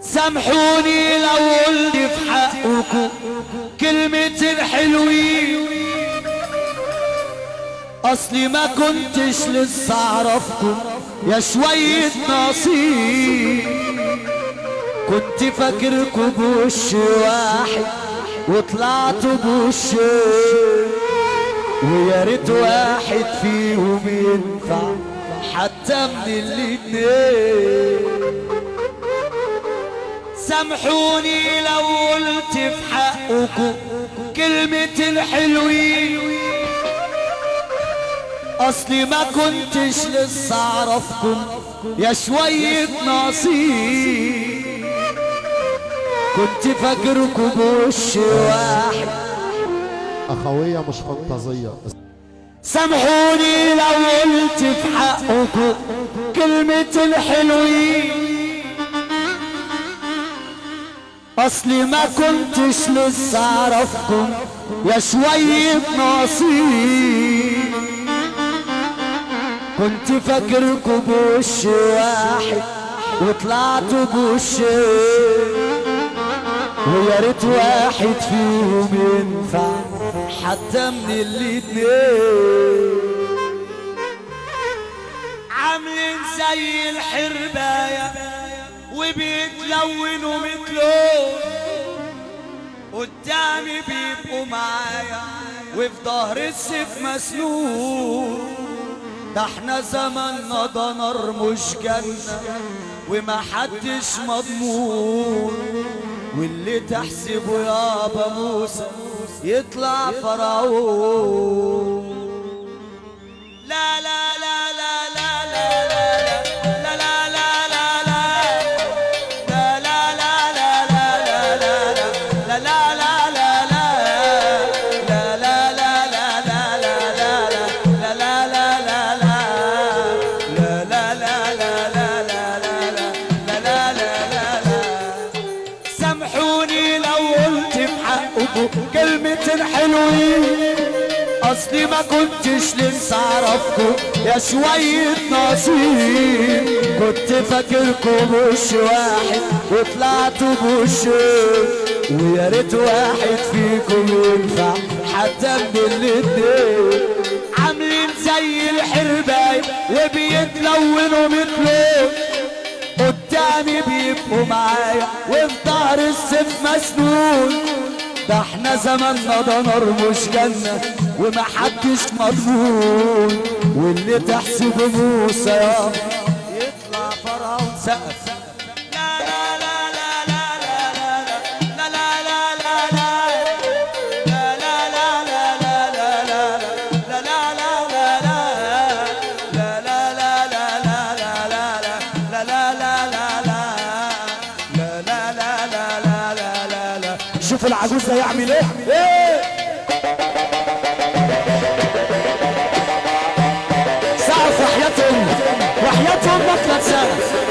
سامحوني لو قلت في حقكم كلمة حلوين، اصلي ما كنتش لسه اعرفكم يا شوية نصيب. كنت فاكركم بوش واحد وطلعتوا بوشين، ويا ريت واحد فيهم ينفع حتى من الاتنين. سامحوني لو قلت في حقكم كلمة الحلوين، اصلي ما كنتش لسه اعرفكم يا شوية نصيب. كنت فاكركم بوش واحد اخوية مش فانتازية. سامحوني لو قلت في حقكم كلمة الحلوين، اصلي ما كنتش لسه اعرفكم يا شوية نصيب. كنت فاكركم بوش واحد وطلعتوا بوشين، ويا ريت واحد فيهم ينفع حتى من الاتنين. عاملين زي الحرباية وبيتلونوا مثلهم، قدامي بيبقوا معايا وفي ظهر السيف مسنون. ده احنا زماننا ده نار مش جنة ومحدش مضمون، واللي تحسبه يابا موسى يطلع فرعون. لا لا لا لا لا لا لا لا لا لا لا لا لا لا لا لا لا لا كلمة حلوين، اصلي ما كنتش لسه اعرفكم يا شوية نصيب. كنت فاكركم بوش واحد وطلعتوا بوشين، ويا ريت واحد فيكم ينفع حتى من الاتنين. عاملين زي الحرباية وبيتلونوا مثلهم، قدامي بيبقوا معايا وفي ظهر السيف مسنون. ده احنا زماننا ده نار مش جنة ومحدش مضمون، واللي تحسبه موسى يا يطلع فرعون. سقف لا لا لا لا لا لا لا لا لا لا لا لا لا لا لا لا لا لا. شوف العجوز ده يعمل ايه. سقف وحياة امك لا تسقف.